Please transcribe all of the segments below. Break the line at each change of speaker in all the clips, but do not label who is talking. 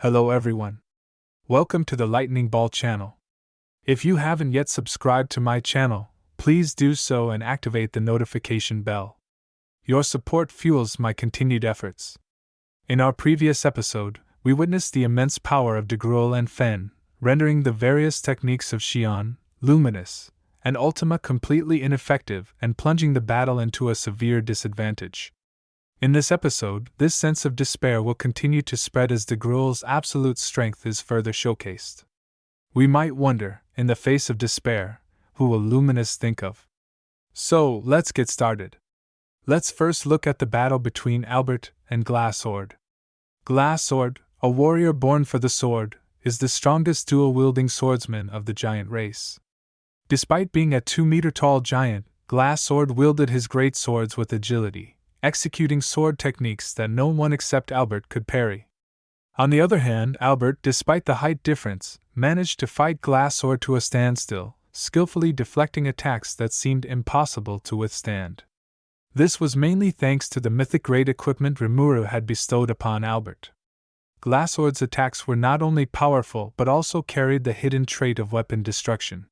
Hello everyone. Welcome to the Lightning Ball channel. If you haven't yet subscribed to my channel, please do so and activate the notification bell. Your support fuels my continued efforts. In our previous episode, we witnessed the immense power of Dagruel and Fen, rendering the various techniques of Shion, Luminous, and Ultima completely ineffective and plunging the battle into a severe disadvantage. In this episode, this sense of despair will continue to spread as Dagruel's absolute strength is further showcased. We might wonder, in the face of despair, who will Luminous think of? So, let's get started. Let's first look at the battle between Albert and Glassord. Glassord, a warrior born for the sword, is the strongest dual-wielding swordsman of the giant race. Despite being a 2-meter-tall giant, Glassord wielded his great swords with agility, executing sword techniques that no one except Albert could parry. On the other hand, Albert, despite the height difference, managed to fight Glassord to a standstill, skillfully deflecting attacks that seemed impossible to withstand. This was mainly thanks to the mythic-grade equipment Rimuru had bestowed upon Albert. Glassord's attacks were not only powerful but also carried the hidden trait of weapon destruction.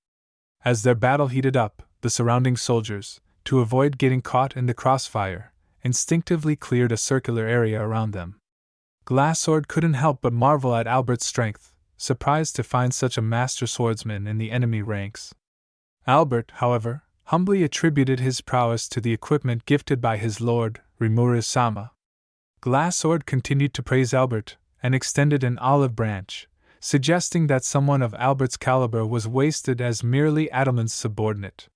As their battle heated up, the surrounding soldiers, to avoid getting caught in the crossfire, instinctively cleared a circular area around them. Glassord couldn't help but marvel at Albert's strength, surprised to find such a master swordsman in the enemy ranks. Albert, however, humbly attributed his prowess to the equipment gifted by his lord, Rimuru-sama. Glassord continued to praise Albert, and extended an olive branch, suggesting that someone of Albert's caliber was wasted as merely Adalman's subordinate.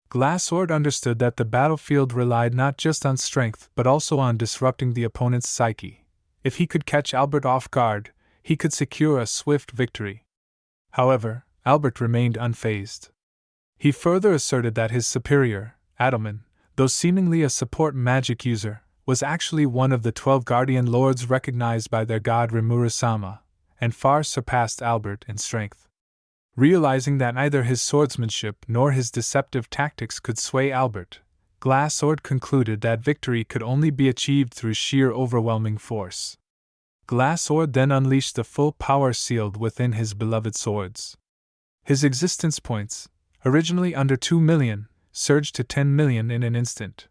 Glassord understood that the battlefield relied not just on strength but also on disrupting the opponent's psyche. If he could catch Albert off guard, he could secure a swift victory. However, Albert remained unfazed. He further asserted that his superior, Adalman, though seemingly a support magic user, was actually one of the 12 guardian lords recognized by their god Rimuru-sama, and far surpassed Albert in strength. Realizing that neither his swordsmanship nor his deceptive tactics could sway Albert, Glassord concluded that victory could only be achieved through sheer overwhelming force. Glassord then unleashed the full power sealed within his beloved swords. His existence points, originally under 2 million, surged to 10 million in an instant.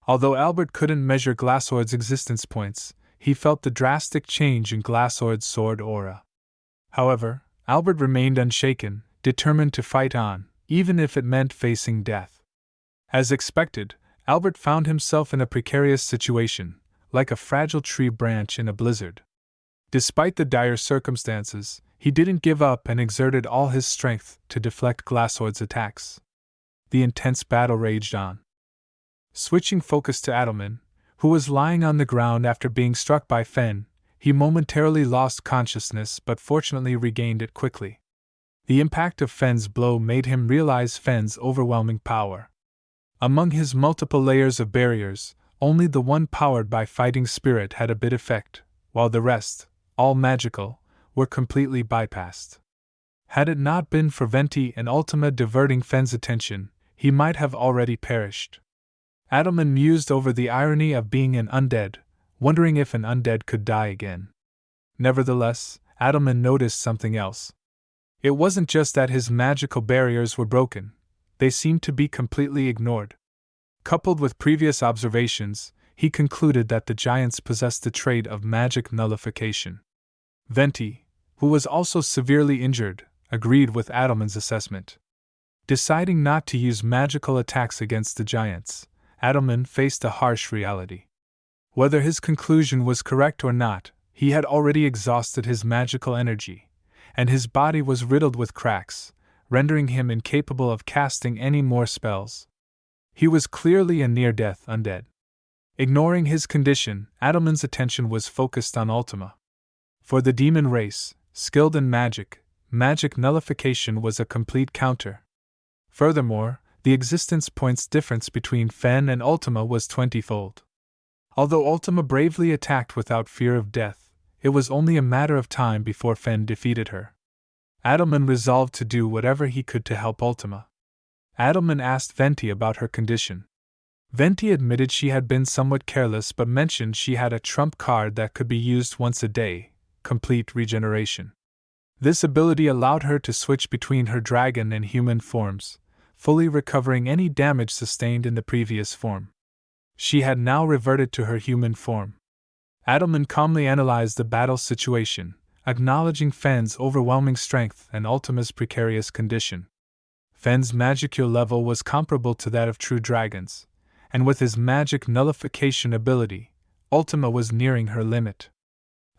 Although Albert couldn't measure Glassord's existence points, he felt the drastic change in Glassord's sword aura. However, Albert remained unshaken, determined to fight on, even if it meant facing death. As expected, Albert found himself in a precarious situation, like a fragile tree branch in a blizzard. Despite the dire circumstances, he didn't give up and exerted all his strength to deflect Glassord's attacks. The intense battle raged on. Switching focus to Adalman, who was lying on the ground after being struck by Fen, he momentarily lost consciousness but fortunately regained it quickly. The impact of Fen's blow made him realize Fen's overwhelming power. Among his multiple layers of barriers, only the one powered by fighting spirit had a bit effect, while the rest, all magical, were completely bypassed. Had it not been for Venti and Ultima diverting Fen's attention, he might have already perished. Adalman mused over the irony of being an undead, wondering if an undead could die again. Nevertheless, Adalman noticed something else. It wasn't just that his magical barriers were broken, they seemed to be completely ignored. Coupled with previous observations, he concluded that the giants possessed the trait of magic nullification. Venti, who was also severely injured, agreed with Adalman's assessment. Deciding not to use magical attacks against the giants, Adalman faced a harsh reality. Whether his conclusion was correct or not, he had already exhausted his magical energy, and his body was riddled with cracks, rendering him incapable of casting any more spells. He was clearly a near-death undead. Ignoring his condition, Adalman's attention was focused on Ultima. For the demon race, skilled in magic nullification was a complete counter. Furthermore, the existence points difference between Fen and Ultima was 20-fold. Although Ultima bravely attacked without fear of death, it was only a matter of time before Fen defeated her. Adalman resolved to do whatever he could to help Ultima. Adalman asked Venti about her condition. Venti admitted she had been somewhat careless but mentioned she had a trump card that could be used once a day, complete regeneration. This ability allowed her to switch between her dragon and human forms, fully recovering any damage sustained in the previous form. She had now reverted to her human form. Adalman calmly analyzed the battle situation, acknowledging Fen's overwhelming strength and Ultima's precarious condition. Fen's magical level was comparable to that of true dragons, and with his magic nullification ability, Ultima was nearing her limit.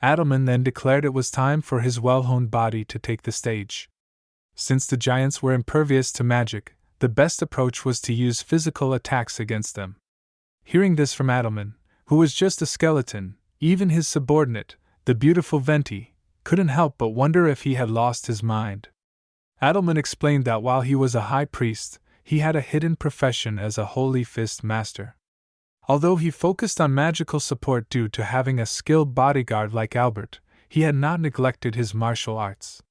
Adalman then declared it was time for his well-honed body to take the stage. Since the giants were impervious to magic, the best approach was to use physical attacks against them. Hearing this from Adalman, who was just a skeleton, even his subordinate, the beautiful Venti, couldn't help but wonder if he had lost his mind. Adalman explained that while he was a high priest, he had a hidden profession as a holy fist master. Although he focused on magical support due to having a skilled bodyguard like Albert, he had not neglected his martial arts.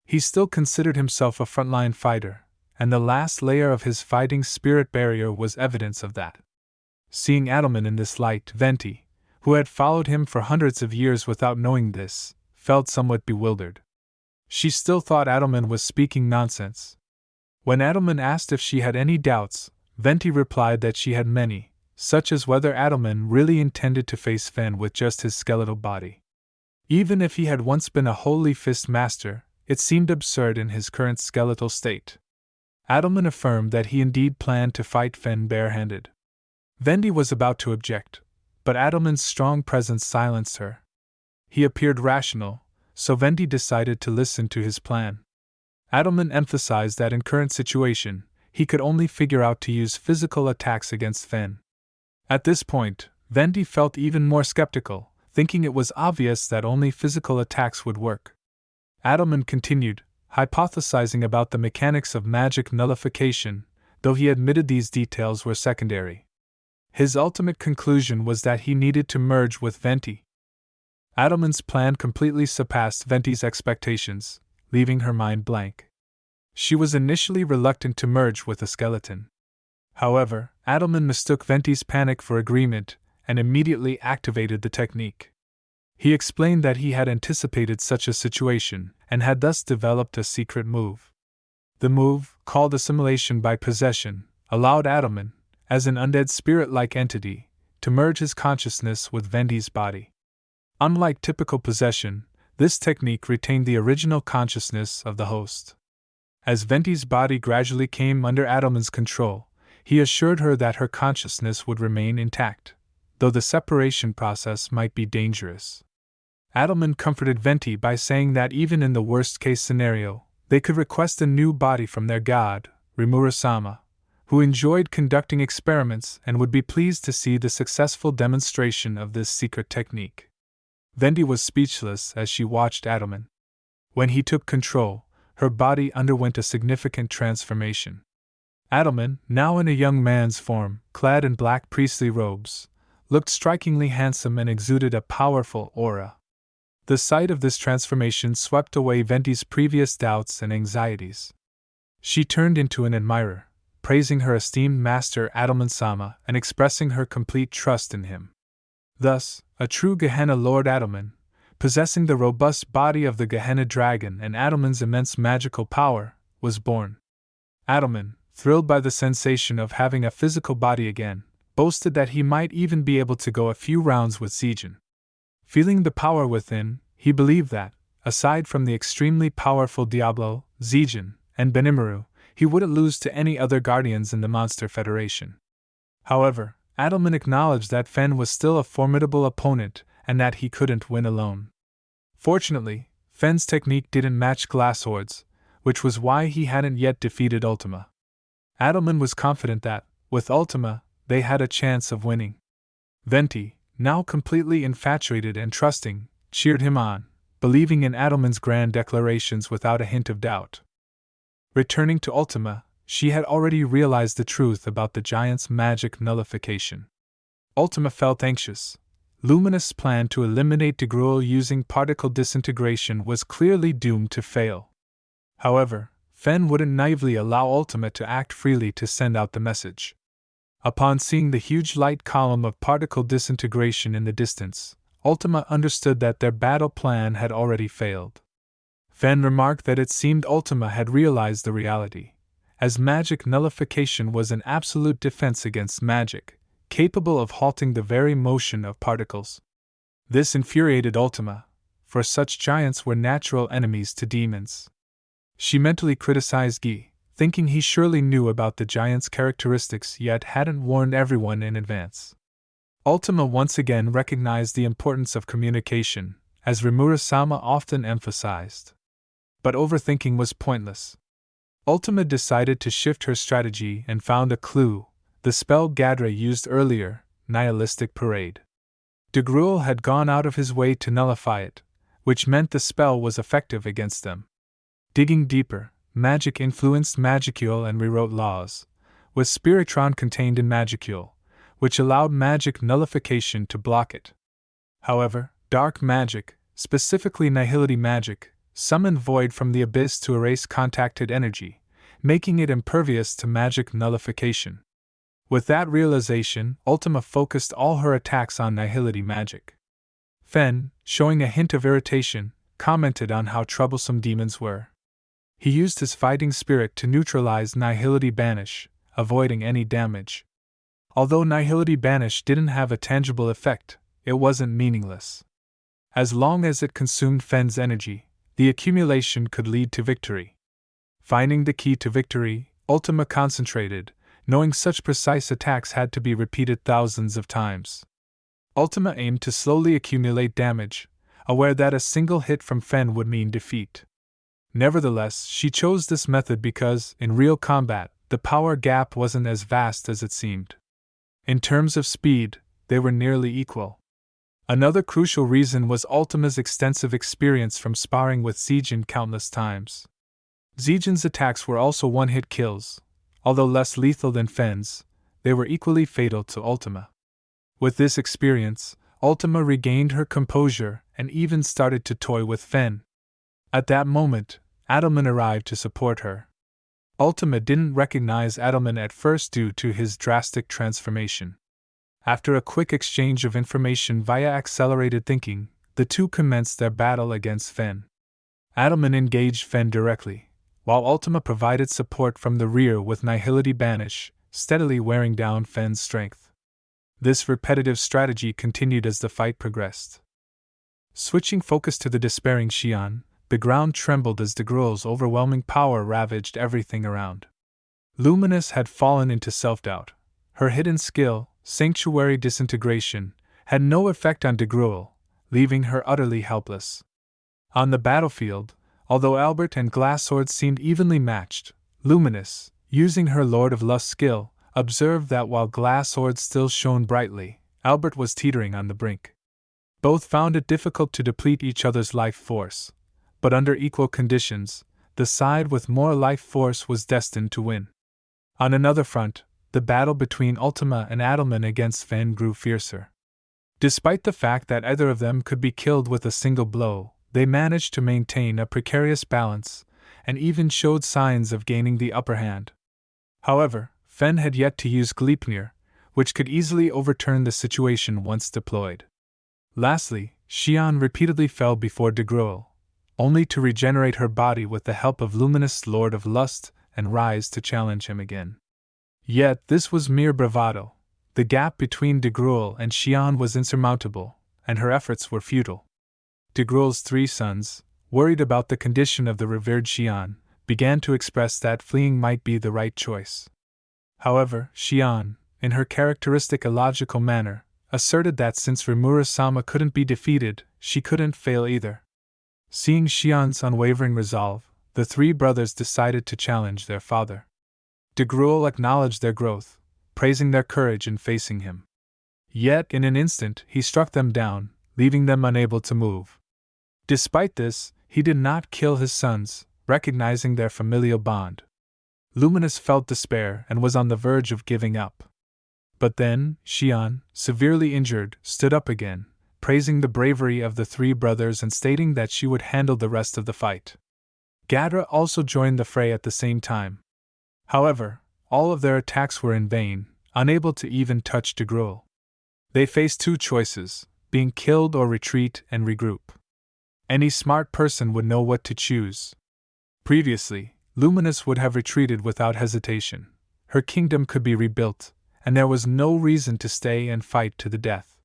He still considered himself a frontline fighter, and the last layer of his fighting spirit barrier was evidence of that. Seeing Adalman in this light, Venti, who had followed him for hundreds of years without knowing this, felt somewhat bewildered. She still thought Adalman was speaking nonsense. When Adalman asked if she had any doubts, Venti replied that she had many, such as whether Adalman really intended to face Fen with just his skeletal body. Even if he had once been a holy fist master, it seemed absurd in his current skeletal state. Adalman affirmed that he indeed planned to fight Fen barehanded. Venti was about to object, but Adalman's strong presence silenced her. He appeared rational, so Venti decided to listen to his plan. Adalman emphasized that in current situation, he could only figure out to use physical attacks against Fen. At this point, Venti felt even more skeptical, thinking it was obvious that only physical attacks would work. Adalman continued, hypothesizing about the mechanics of magic nullification, though he admitted these details were secondary. His ultimate conclusion was that he needed to merge with Venti. Adalman's plan completely surpassed Venti's expectations, leaving her mind blank. She was initially reluctant to merge with a skeleton. However, Adalman mistook Venti's panic for agreement and immediately activated the technique. He explained that he had anticipated such a situation and had thus developed a secret move. The move, called assimilation by possession, allowed Adalman, as an undead spirit-like entity, to merge his consciousness with Venti's body. Unlike typical possession, this technique retained the original consciousness of the host. As Venti's body gradually came under Adalman's control, he assured her that her consciousness would remain intact, though the separation process might be dangerous. Adalman comforted Venti by saying that even in the worst-case scenario, they could request a new body from their god, Rimura-sama, who enjoyed conducting experiments and would be pleased to see the successful demonstration of this secret technique. Venti was speechless as she watched Adalman. When he took control, her body underwent a significant transformation. Adalman, now in a young man's form, clad in black priestly robes, looked strikingly handsome and exuded a powerful aura. The sight of this transformation swept away Venti's previous doubts and anxieties. She turned into an admirer, praising her esteemed master Adalman-sama and expressing her complete trust in him. Thus, a true Gehenna Lord Adalman, possessing the robust body of the Gehenna dragon and Adalman's immense magical power, was born. Adalman, thrilled by the sensation of having a physical body again, boasted that he might even be able to go a few rounds with Shion. Feeling the power within, he believed that, aside from the extremely powerful Diablo, Shion, and Benimaru, he wouldn't lose to any other guardians in the Monster Federation. However, Adalman acknowledged that Fen was still a formidable opponent and that he couldn't win alone. Fortunately, Fen's technique didn't match Glassord's, which was why he hadn't yet defeated Ultima. Adalman was confident that, with Ultima, they had a chance of winning. Venti, now completely infatuated and trusting, cheered him on, believing in Adalman's grand declarations without a hint of doubt. Returning to Ultima, she had already realized the truth about the giant's magic nullification. Ultima felt anxious. Luminous' plan to eliminate Dagruel using particle disintegration was clearly doomed to fail. However, Fen wouldn't naively allow Ultima to act freely to send out the message. Upon seeing the huge light column of particle disintegration in the distance, Ultima understood that their battle plan had already failed. Fen remarked that it seemed Ultima had realized the reality, as magic nullification was an absolute defense against magic, capable of halting the very motion of particles. This infuriated Ultima, for such giants were natural enemies to demons. She mentally criticized Guy, thinking he surely knew about the giant's characteristics yet hadn't warned everyone in advance. Ultima once again recognized the importance of communication, as Rimura-sama often emphasized. But overthinking was pointless. Ultima decided to shift her strategy and found a clue: the spell Gadra used earlier, Nihilistic Parade. Dagruel had gone out of his way to nullify it, which meant the spell was effective against them. Digging deeper, magic influenced Magicule and rewrote laws, with Spiritron contained in Magicule, which allowed magic nullification to block it. However, dark magic, specifically Nihility magic, summoned void from the abyss to erase contacted energy, making it impervious to magic nullification. With that realization, Ultima focused all her attacks on Nihility magic. Fen, showing a hint of irritation, commented on how troublesome demons were. He used his fighting spirit to neutralize Nihility Banish, avoiding any damage. Although Nihility Banish didn't have a tangible effect, it wasn't meaningless. As long as it consumed Fen's energy, the accumulation could lead to victory. Finding the key to victory, Ultima concentrated, knowing such precise attacks had to be repeated thousands of times. Ultima aimed to slowly accumulate damage, aware that a single hit from Fen would mean defeat. Nevertheless, she chose this method because, in real combat, the power gap wasn't as vast as it seemed. In terms of speed, they were nearly equal. Another crucial reason was Ultima's extensive experience from sparring with Zijin countless times. Zijin's attacks were also one-hit kills. Although less lethal than Fen's, they were equally fatal to Ultima. With this experience, Ultima regained her composure and even started to toy with Fen. At that moment, Adalman arrived to support her. Ultima didn't recognize Adalman at first due to his drastic transformation. After a quick exchange of information via accelerated thinking, the two commenced their battle against Fen. Adalman engaged Fen directly, while Ultima provided support from the rear with Nihility Banish, steadily wearing down Fen's strength. This repetitive strategy continued as the fight progressed. Switching focus to the despairing Shion, the ground trembled as Dagruel's overwhelming power ravaged everything around. Luminous had fallen into self-doubt. Her hidden skill, Sanctuary Disintegration, had no effect on Dagruel, leaving her utterly helpless. On the battlefield, although Albert and Glassord seemed evenly matched, Luminous, using her Lord of Lust skill, observed that while Glassord still shone brightly, Albert was teetering on the brink. Both found it difficult to deplete each other's life force, but under equal conditions, the side with more life force was destined to win. On another front, the battle between Ultima and Adalman against Fen grew fiercer. Despite the fact that either of them could be killed with a single blow, they managed to maintain a precarious balance, and even showed signs of gaining the upper hand. However, Fen had yet to use Gleipnir, which could easily overturn the situation once deployed. Lastly, Shion repeatedly fell before Dagruel, only to regenerate her body with the help of Luminous Lord of Lust and rise to challenge him again. Yet this was mere bravado. The gap between Dagruel and Shion was insurmountable, and her efforts were futile. Dagruel's three sons, worried about the condition of the revered Shion, began to express that fleeing might be the right choice. However, Shion, in her characteristic illogical manner, asserted that since Rimura-sama couldn't be defeated, she couldn't fail either. Seeing Shion's unwavering resolve, the three brothers decided to challenge their father. Dagruel acknowledged their growth, praising their courage in facing him. Yet in an instant he struck them down, leaving them unable to move. Despite this, he did not kill his sons, recognizing their familial bond. Luminous felt despair and was on the verge of giving up. But then, Shion, severely injured, stood up again, praising the bravery of the three brothers and stating that she would handle the rest of the fight. Gadra also joined the fray at the same time. However, all of their attacks were in vain, unable to even touch Dagruel. They faced two choices: being killed or retreat and regroup. Any smart person would know what to choose. Previously, Luminous would have retreated without hesitation. Her kingdom could be rebuilt, and there was no reason to stay and fight to the death.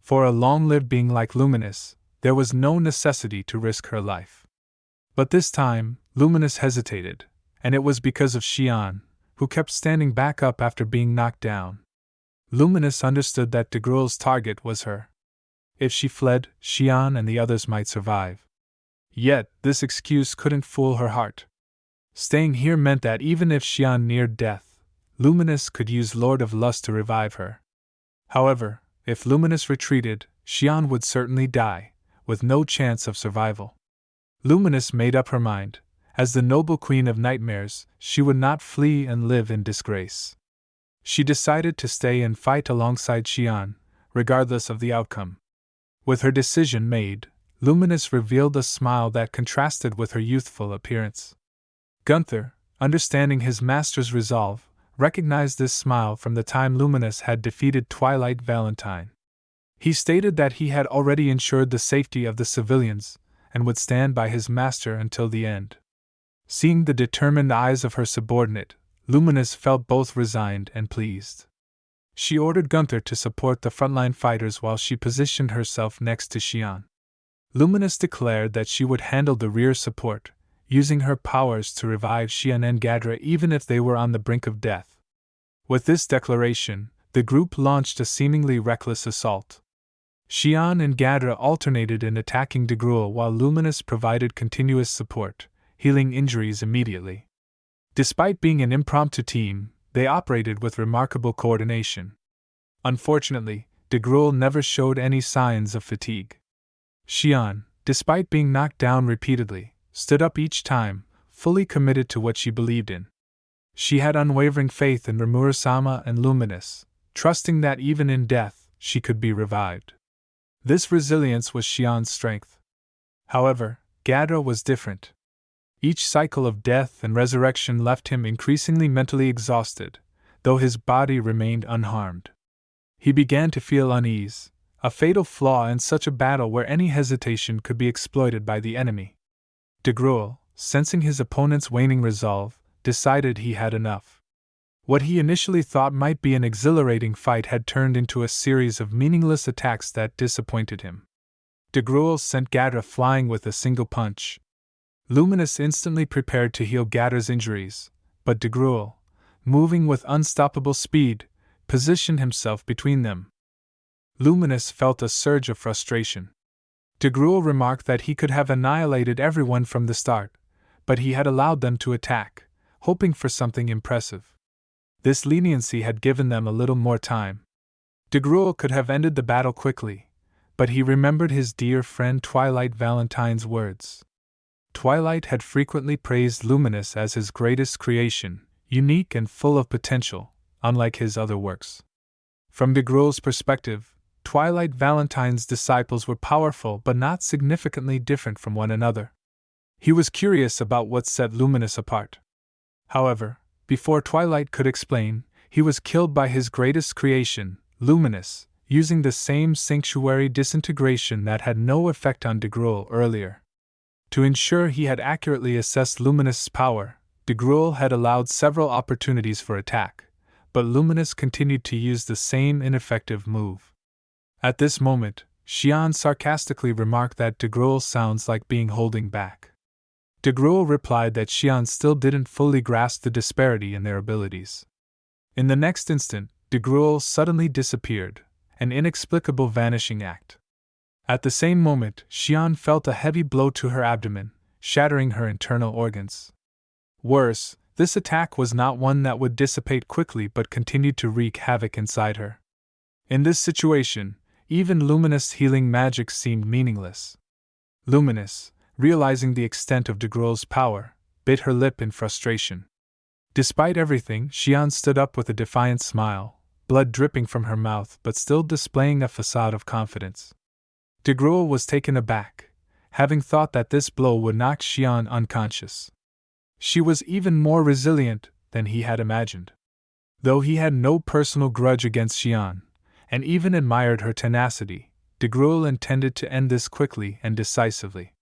For a long-lived being like Luminous, there was no necessity to risk her life. But this time, Luminous hesitated, and it was because of Shion, who kept standing back up after being knocked down. Luminous understood that Dagruel's target was her. If she fled, Shion and the others might survive. Yet, this excuse couldn't fool her heart. Staying here meant that even if Shion neared death, Luminous could use Lord of Lust to revive her. However, if Luminous retreated, Shion would certainly die, with no chance of survival. Luminous made up her mind. As the noble queen of nightmares, she would not flee and live in disgrace. She decided to stay and fight alongside Shion, regardless of the outcome. With her decision made, Luminous revealed a smile that contrasted with her youthful appearance. Gunther, understanding his master's resolve, recognized this smile from the time Luminous had defeated Twilight Valentine. He stated that he had already ensured the safety of the civilians, and would stand by his master until the end. Seeing the determined eyes of her subordinate, Luminous felt both resigned and pleased. She ordered Gunther to support the frontline fighters while she positioned herself next to Shion. Luminous declared that she would handle the rear support, using her powers to revive Shion and Gadra even if they were on the brink of death. With this declaration, the group launched a seemingly reckless assault. Shion and Gadra alternated in attacking Dagruel while Luminous provided continuous support, healing injuries immediately. Despite being an impromptu team, they operated with remarkable coordination. Unfortunately, Dagruel never showed any signs of fatigue. Shion, despite being knocked down repeatedly, stood up each time, fully committed to what she believed in. She had unwavering faith in Rimuru-sama and Luminous, trusting that even in death, she could be revived. This resilience was Shion's strength. However, Gadra was different. Each cycle of death and resurrection left him increasingly mentally exhausted, though his body remained unharmed. He began to feel unease, a fatal flaw in such a battle where any hesitation could be exploited by the enemy. Dagruel, sensing his opponent's waning resolve, decided he had enough. What he initially thought might be an exhilarating fight had turned into a series of meaningless attacks that disappointed him. Dagruel sent Gadra flying with a single punch. Luminous instantly prepared to heal Gadra's injuries, but Dagruel, moving with unstoppable speed, positioned himself between them. Luminous felt a surge of frustration. Dagruel remarked that he could have annihilated everyone from the start, but he had allowed them to attack, hoping for something impressive. This leniency had given them a little more time. Dagruel could have ended the battle quickly, but he remembered his dear friend Twilight Valentine's words. Twilight had frequently praised Luminous as his greatest creation, unique and full of potential, unlike his other works. From Dagruel's perspective, Twilight Valentine's disciples were powerful but not significantly different from one another. He was curious about what set Luminous apart. However, before Twilight could explain, he was killed by his greatest creation, Luminous, using the same sanctuary disintegration that had no effect on Dagruel earlier. To ensure he had accurately assessed Luminous' power, Dagruel had allowed several opportunities for attack, but Luminous continued to use the same ineffective move. At this moment, Shion sarcastically remarked that Dagruel sounds like being holding back. Dagruel replied that Shion still didn't fully grasp the disparity in their abilities. In the next instant, Dagruel suddenly disappeared, an inexplicable vanishing act. At the same moment, Shion felt a heavy blow to her abdomen, shattering her internal organs. Worse, this attack was not one that would dissipate quickly but continued to wreak havoc inside her. In this situation, even Luminous healing magic seemed meaningless. Luminous, realizing the extent of Dagruel's power, bit her lip in frustration. Despite everything, Shion stood up with a defiant smile, blood dripping from her mouth but still displaying a facade of confidence. Dagruel was taken aback, having thought that this blow would knock Shion unconscious. She was even more resilient than he had imagined. Though he had no personal grudge against Shion, and even admired her tenacity, Dagruel intended to end this quickly and decisively.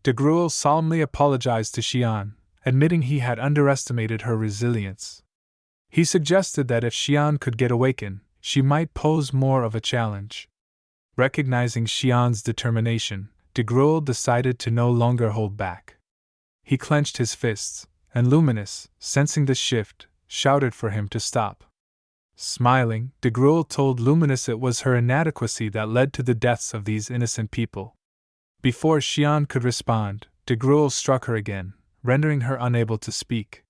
Dagruel solemnly apologized to Shion, admitting he had underestimated her resilience. He suggested that if Shion could get awakened, she might pose more of a challenge. Recognizing Shion's determination, Dagruel decided to no longer hold back. He clenched his fists, and Luminous, sensing the shift, shouted for him to stop. Smiling, Dagruel told Luminous it was her inadequacy that led to the deaths of these innocent people. Before Shion could respond, Dagruel struck her again, rendering her unable to speak.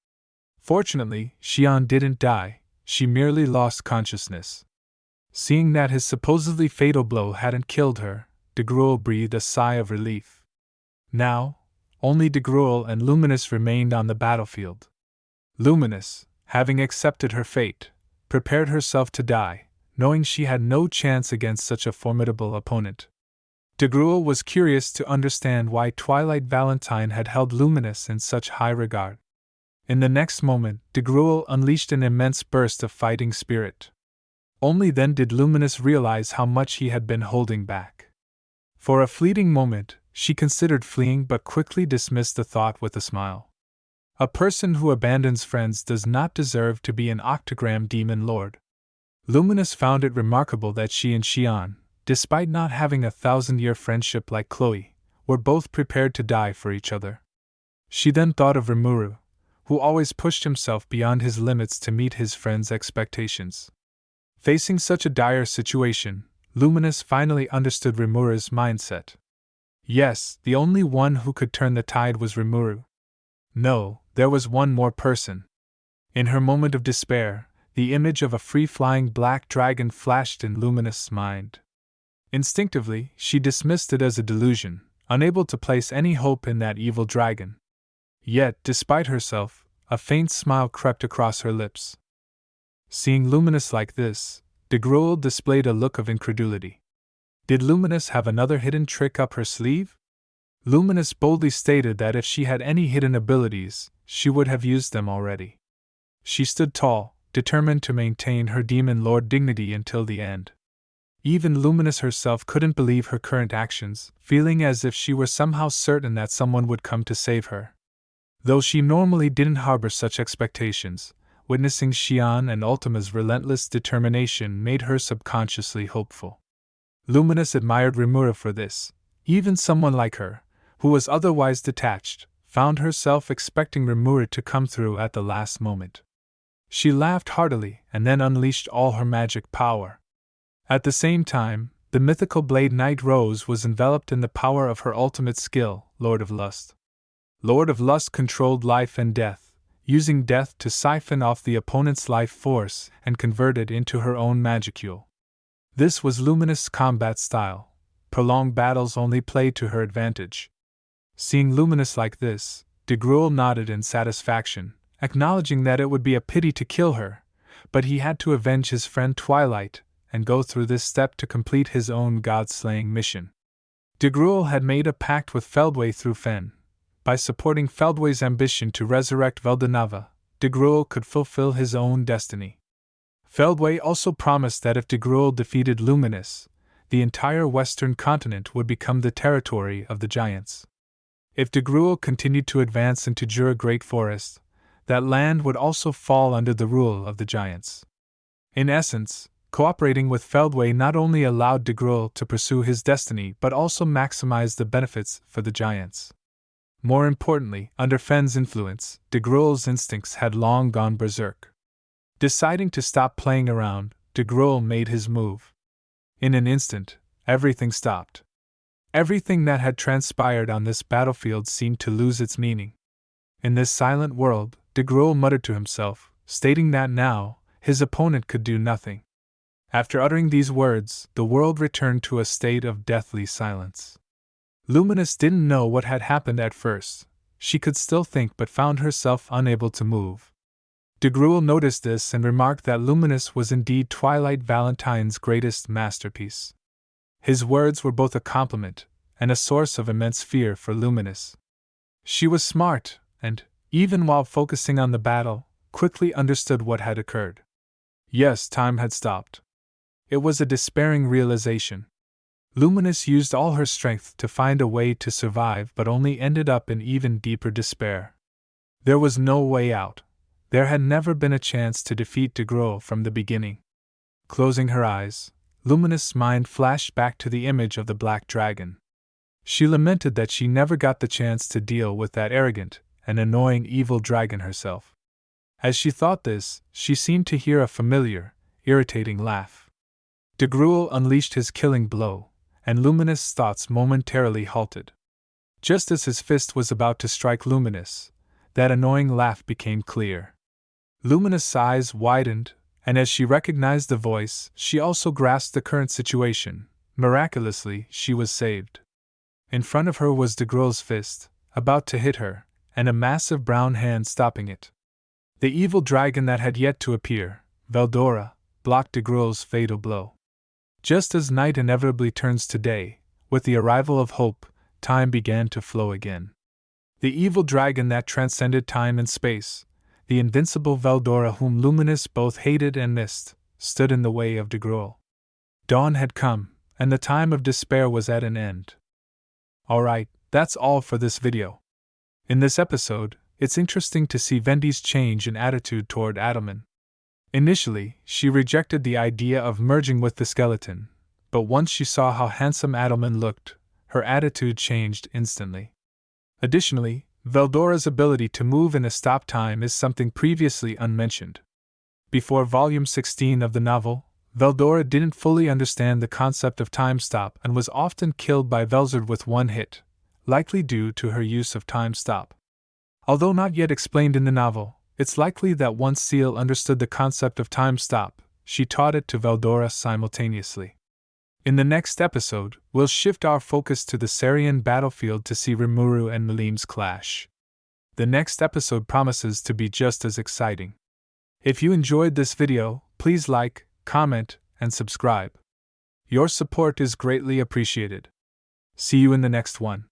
Fortunately, Shion didn't die, she merely lost consciousness. Seeing that his supposedly fatal blow hadn't killed her, Dagruel breathed a sigh of relief. Now, only Dagruel and Luminous remained on the battlefield. Luminous, having accepted her fate, prepared herself to die, knowing she had no chance against such a formidable opponent. Dagruel was curious to understand why Twilight Valentine had held Luminous in such high regard. In the next moment, Dagruel unleashed an immense burst of fighting spirit. Only then did Luminous realize how much he had been holding back. For a fleeting moment, she considered fleeing but quickly dismissed the thought with a smile. A person who abandons friends does not deserve to be an octagram demon lord. Luminous found it remarkable that she and Shion, despite not having a 1,000-year friendship like Chloe, were both prepared to die for each other. She then thought of Rimuru, who always pushed himself beyond his limits to meet his friends' expectations. Facing such a dire situation, Luminous finally understood Rimuru's mindset. Yes, the only one who could turn the tide was Rimuru. No, there was one more person. In her moment of despair, the image of a free-flying black dragon flashed in Luminous' mind. Instinctively, she dismissed it as a delusion, unable to place any hope in that evil dragon. Yet, despite herself, a faint smile crept across her lips. Seeing Luminous like this, Dagruel displayed a look of incredulity. Did Luminous have another hidden trick up her sleeve? Luminous boldly stated that if she had any hidden abilities, she would have used them already. She stood tall, determined to maintain her demon lord dignity until the end. Even Luminous herself couldn't believe her current actions, feeling as if she were somehow certain that someone would come to save her. Though she normally didn't harbor such expectations, witnessing Shion and Ultima's relentless determination made her subconsciously hopeful. Luminous admired Rimuru for this. Even someone like her, who was otherwise detached, found herself expecting Rimuru to come through at the last moment. She laughed heartily and then unleashed all her magic power. At the same time, the mythical Blade Knight Rose was enveloped in the power of her ultimate skill, Lord of Lust. Lord of Lust controlled life and death, using death to siphon off the opponent's life force and convert it into her own magicule. This was Luminous' combat style. Prolonged battles only played to her advantage. Seeing Luminous like this, Dagruel nodded in satisfaction, acknowledging that it would be a pity to kill her, but he had to avenge his friend Twilight and go through this step to complete his own god-slaying mission. Dagruel had made a pact with Feldway through Fen. By supporting Feldway's ambition to resurrect Veldora, Dagruel could fulfill his own destiny. Feldway also promised that if Dagruel defeated Luminous, the entire western continent would become the territory of the giants. If Dagruel continued to advance into Jura Great Forest, that land would also fall under the rule of the giants. In essence, cooperating with Feldway not only allowed Dagruel to pursue his destiny but also maximized the benefits for the giants. More importantly, under Fen's influence, Dagruel's instincts had long gone berserk. Deciding to stop playing around, Dagruel made his move. In an instant, everything stopped. Everything that had transpired on this battlefield seemed to lose its meaning. In this silent world, Dagruel muttered to himself, stating that now, his opponent could do nothing. After uttering these words, the world returned to a state of deathly silence. Luminous didn't know what had happened at first. She could still think but found herself unable to move. Dagruel noticed this and remarked that Luminous was indeed Twilight Valentine's greatest masterpiece. His words were both a compliment and a source of immense fear for Luminous. She was smart, and, even while focusing on the battle, quickly understood what had occurred. Yes, time had stopped. It was a despairing realization. Luminous used all her strength to find a way to survive but only ended up in even deeper despair. There was no way out. There had never been a chance to defeat Dagruel from the beginning. Closing her eyes, Luminous' mind flashed back to the image of the black dragon. She lamented that she never got the chance to deal with that arrogant and annoying evil dragon herself. As she thought this, she seemed to hear a familiar, irritating laugh. Dagruel unleashed his killing blow, and Luminous' thoughts momentarily halted. Just as his fist was about to strike Luminous, that annoying laugh became clear. Luminous' eyes widened, and as she recognized the voice, she also grasped the current situation. Miraculously, she was saved. In front of her was Dagruel's fist, about to hit her, and a massive brown hand stopping it. The evil dragon that had yet to appear, Veldora, blocked Dagruel's fatal blow. Just as night inevitably turns to day, with the arrival of hope, time began to flow again. The evil dragon that transcended time and space, the invincible Veldora whom Luminous both hated and missed, stood in the way of Dagruel. Dawn had come, and the time of despair was at an end. Alright, that's all for this video. In this episode, it's interesting to see Venti's change in attitude toward Adalman. Initially, she rejected the idea of merging with the skeleton, but once she saw how handsome Adalman looked, her attitude changed instantly. Additionally, Veldora's ability to move in a stop time is something previously unmentioned. Before Volume 16 of the novel, Veldora didn't fully understand the concept of time stop and was often killed by Glassord with one hit, likely due to her use of time stop. Although not yet explained in the novel, it's likely that once Seal understood the concept of time stop, she taught it to Veldora simultaneously. In the next episode, we'll shift our focus to the Sarian battlefield to see Rimuru and Malim's clash. The next episode promises to be just as exciting. If you enjoyed this video, please like, comment, and subscribe. Your support is greatly appreciated. See you in the next one.